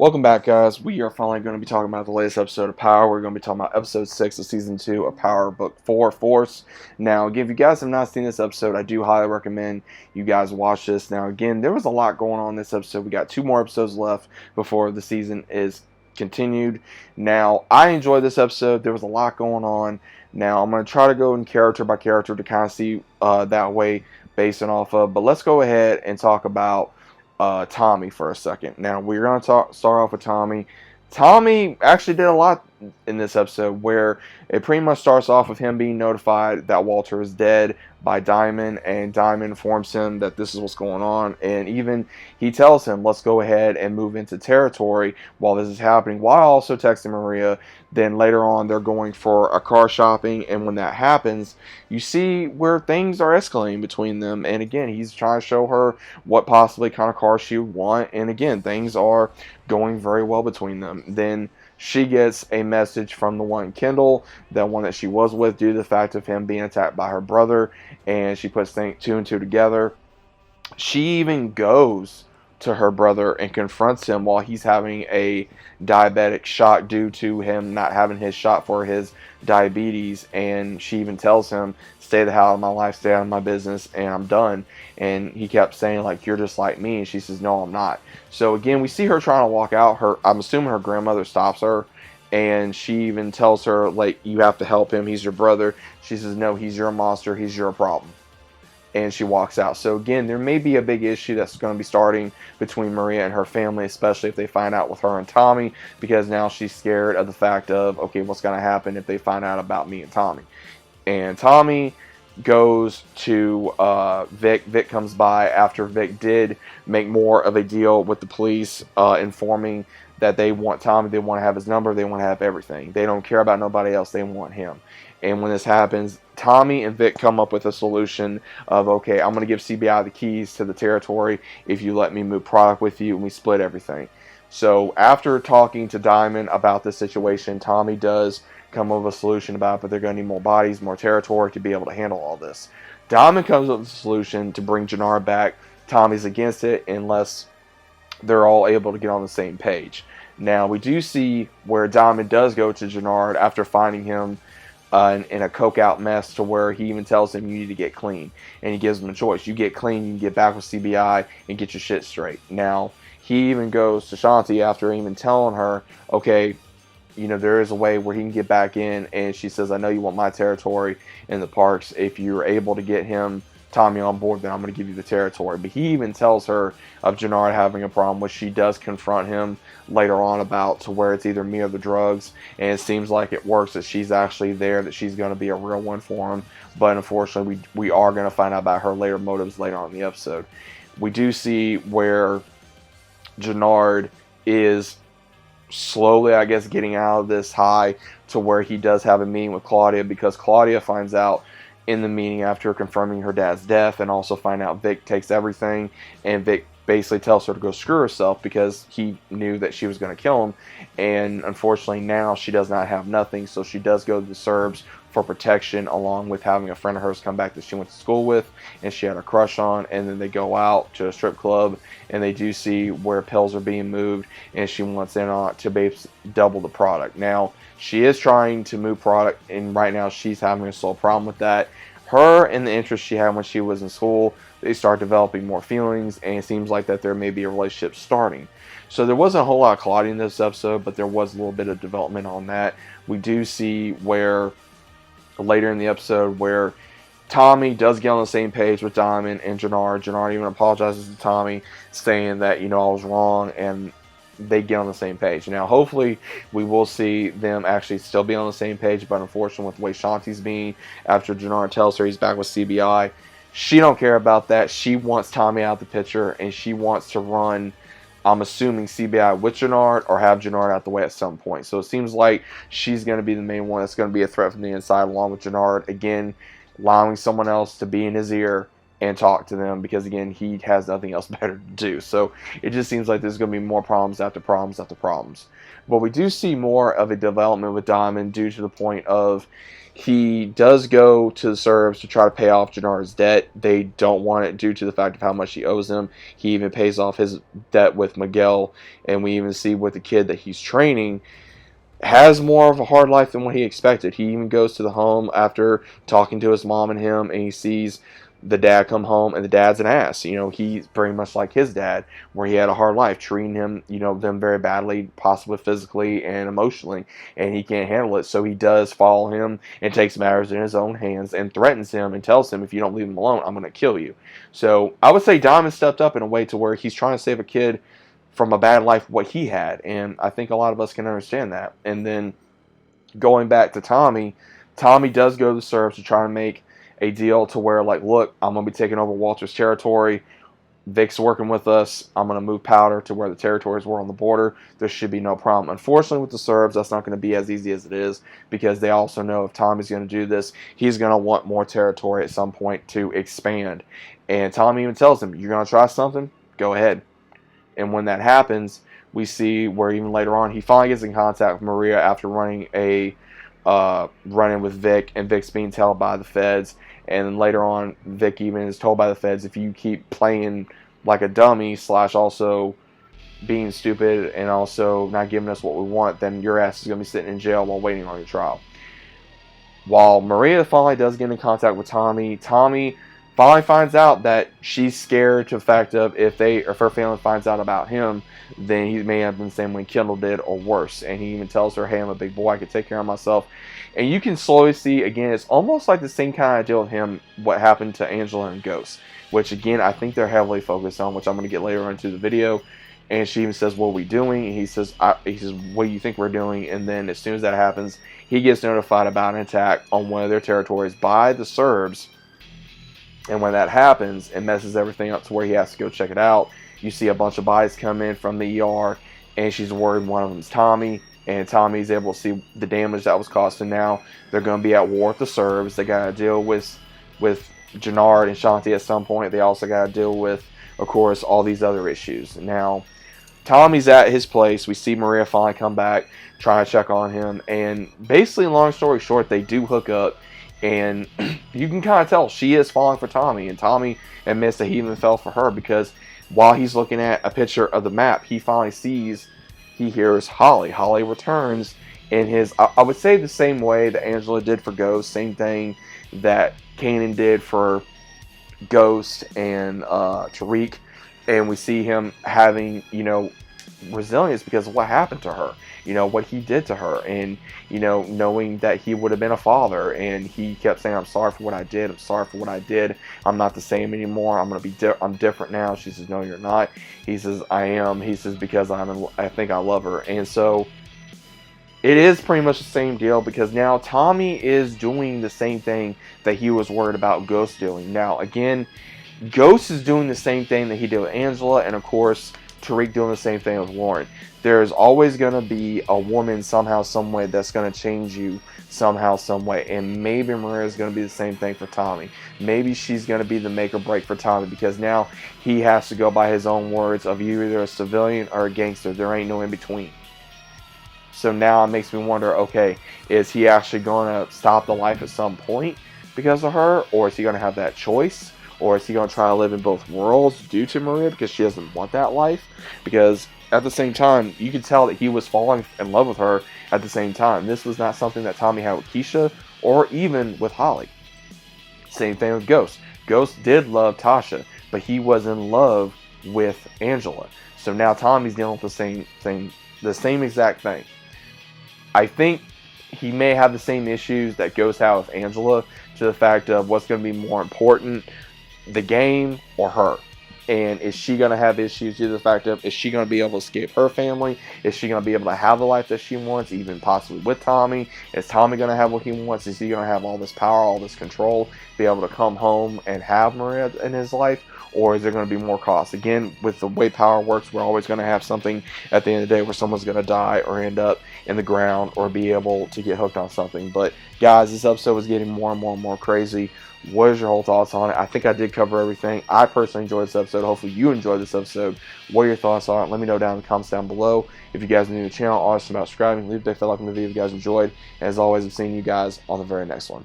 Welcome back, guys. We are finally going to be talking about the latest episode of Power. We're going to be talking about episode 6 of season 2 of Power Book 4, Force. Now, again, if you guys have not seen this episode, I do highly recommend you guys watch this. Now, again, there was a lot going on in this episode. We got 2 more episodes left before the season is continued. Now, I enjoyed this episode. There was a lot going on. Now, I'm going to try to go in character by character to kind of see that way based off of. But let's go ahead and talk about Tommy for a second. Now we're going to start off with Tommy. Tommy actually did a lot in this episode where it pretty much starts off with him being notified that Walter is dead by Diamond, and Diamond informs him that this is what's going on, and even he tells him, let's go ahead and move into territory while this is happening, while also texting Maria. Then later on they're going for a car shopping, and when that happens, you see where things are escalating between them, and again, he's trying to show her what possibly kind of car she would want, and again, things are going very well between them. Then she gets a message from the one Kendall, the one that she was with, due to the fact of him being attacked by her brother, and she puts 2 and 2 together. She even goes to her brother and confronts him while he's having a diabetic shock due to him not having his shot for his diabetes, and she even tells him, stay the hell out of my life, stay out of my business, and I'm done. And he kept saying, like, you're just like me, and she says, no, I'm not. So again, we see her trying to walk out. I'm assuming her grandmother stops her, and she even tells her, like, you have to help him, he's your brother. She says, no, he's your monster, he's your problem, and she walks out. So again, there may be a big issue that's going to be starting between Maria and her family, especially if they find out with her and Tommy, because now she's scared of the fact of, okay, what's going to happen if they find out about me and Tommy. And Tommy goes to Vic. Vic comes by after Vic did make more of a deal with the police, informing that they want Tommy, they want to have his number, they want to have everything. They don't care about nobody else, they want him. And when this happens, Tommy and Vic come up with a solution of, okay, I'm going to give CBI the keys to the territory if you let me move product with you, and we split everything. So after talking to Diamond about this situation, Tommy does come up with a solution about it, but they're going to need more bodies, more territory to be able to handle all this. Diamond comes up with a solution to bring Jannar back. Tommy's against it unless they're all able to get on the same page. Now, we do see where Diamond does go to Jannar after finding him in a coke-out mess, to where he even tells him you need to get clean. And he gives him a choice. You get clean, you can get back with CBI and get your shit straight. Now, he even goes to Shanti after even telling her, okay, you know, there is a way where he can get back in, and she says, I know you want my territory in the parks. If you're able to get Tommy on board, then I'm going to give you the territory. But he even tells her of Jannar having a problem, which she does confront him later on about, to where it's either me or the drugs, and it seems like it works, that she's actually there, that she's going to be a real one for him. But unfortunately, we are going to find out about her later motives later on in the episode. We do see where Jannar is slowly, I guess, getting out of this high, to where he does have a meeting with Claudia, because Claudia finds out in the meeting after confirming her dad's death, and also find out Vic takes everything, and Vic basically tells her to go screw herself because he knew that she was going to kill him. And unfortunately now she does not have nothing, so she does go to the Serbs for protection, along with having a friend of hers come back that she went to school with and she had a crush on. And then they go out to a strip club, and they do see where pills are being moved, and she wants in on it to double the product. Now, she is trying to move product, and right now she's having a sole problem with that. Her and the interest she had when she was in school, they start developing more feelings, and it seems like that there may be a relationship starting. So there wasn't a whole lot of Claudia in this episode, but there was a little bit of development on that. We do see where later in the episode where Tommy does get on the same page with Diamond and Jannar. Jannar even apologizes to Tommy, saying that, you know, I was wrong, and they get on the same page. Now, hopefully, we will see them actually still be on the same page, but unfortunately, with the way Shanti's being, after Jannar tells her he's back with CBI, she don't care about that. She wants Tommy out of the picture, and she wants to run, I'm assuming, CBI with Jannar, or have Jannar out the way at some point. So it seems like she's going to be the main one that's going to be a threat from the inside, along with Jannar, again, allowing someone else to be in his ear and talk to them, because again, he has nothing else better to do. So it just seems like there's going to be more problems after problems after problems. But we do see more of a development with Diamond, due to the point of he does go to the Serbs to try to pay off Gennard's debt. They don't want it due to the fact of how much he owes them. He even pays off his debt with Miguel, and we even see with the kid that he's training has more of a hard life than what he expected. He even goes to the home after talking to his mom and him, and he sees the dad come home, and the dad's an ass. You know, he's very much like his dad, where he had a hard life, treating him, you know, them very badly, possibly physically and emotionally, and he can't handle it. So he does follow him and takes matters in his own hands and threatens him and tells him, if you don't leave him alone, I'm going to kill you. So I would say Diamond stepped up in a way to where he's trying to save a kid from a bad life, what he had, and I think a lot of us can understand that. And then going back to Tommy, Tommy does go to the Serbs to try and make a deal to where, like, look, I'm going to be taking over Walter's territory. Vic's working with us. I'm going to move Powder to where the territories were on the border. There should be no problem. Unfortunately, with the Serbs, that's not going to be as easy as it is, because they also know if Tommy's going to do this, he's going to want more territory at some point to expand. And Tommy even tells him, you're going to try something? Go ahead. And when that happens, we see where even later on, he finally gets in contact with Maria after running with Vic, and Vic's being told by the feds. And then later on, Vic even is told by the feds, if you keep playing like a dummy / also being stupid and also not giving us what we want, then your ass is going to be sitting in jail while waiting on your trial. While Maria finally does get in contact with Tommy, Tommy finally finds out that she's scared to the fact of if her family finds out about him, then he may have been the same way Kendall did or worse. And he even tells her, hey, I'm a big boy, I can take care of myself. And you can slowly see, again, it's almost like the same kind of deal with him, what happened to Angela and Ghost, which again, I think they're heavily focused on, which I'm going to get later into the video. And she even says, what are we doing? And he says, what do you think we're doing? And then as soon as that happens, he gets notified about an attack on one of their territories by the Serbs. And when that happens, it messes everything up to where he has to go check it out. You see a bunch of bodies come in from the ER, and she's worried one of them is Tommy. And Tommy's able to see the damage that was caused. And now they're going to be at war with the Serbs. They got to deal with Gennard and Shanti at some point. They also got to deal with, of course, all these other issues. Now, Tommy's at his place. We see Maria finally come back, trying to check on him. And basically, long story short, they do hook up. And you can kind of tell she is falling for Tommy. And Tommy admits that he even fell for her, because while he's looking at a picture of the map, he finally sees, he hears Holly. Holly returns in his, I would say the same way that Angela did for Ghost. Same thing that Kanan did for Ghost and Tariq. And we see him having, you know, resilience because of what happened to her. You know, what he did to her. And, you know, knowing that he would have been a father. And he kept saying, I'm sorry for what I did. I'm sorry for what I did. I'm not the same anymore. I'm going to be I'm different now. She says, no, you're not. He says, I am. He says, because I think I love her. And so it is pretty much the same deal, because now Tommy is doing the same thing that he was worried about Ghost doing. Now, again, Ghost is doing the same thing that he did with Angela. And, of course, Tariq doing the same thing with Lauren. There's always going to be a woman somehow, some way that's going to change you somehow, some way. And maybe Maria is going to be the same thing for Tommy. Maybe she's going to be the make or break for Tommy, because now he has to go by his own words of you're either a civilian or a gangster. There ain't no in between. So now it makes me wonder, okay, is he actually going to stop the life at some point because of her? Or is he going to have that choice? Or is he going to try to live in both worlds due to Maria because she doesn't want that life? Because at the same time, you could tell that he was falling in love with her at the same time. This was not something that Tommy had with Keisha or even with Holly. Same thing with Ghost. Ghost did love Tasha, but he was in love with Angela. So now Tommy's dealing with the same thing, the same exact thing. I think he may have the same issues that Ghost had with Angela, to the fact of what's going to be more important, the game or her. And is she going to have issues due to the fact of, is she going to be able to escape her family? Is she going to be able to have the life that she wants, even possibly with Tommy? Is Tommy going to have what he wants? Is he going to have all this power, all this control, be able to come home and have Maria in his life? Or is there going to be more costs? Again, with the way power works, we're always going to have something at the end of the day where someone's going to die or end up in the ground or be able to get hooked on something. But guys, this episode was getting more and more and more crazy. What is your whole thoughts on it? I think I did cover everything. I personally enjoyed this episode. Hopefully you enjoyed this episode. What are your thoughts on it? Let me know down in the comments down below. If you guys are new to the channel, always about subscribing. Leave a big fat like on the video if you guys enjoyed. And as always, I'm seeing you guys on the very next one.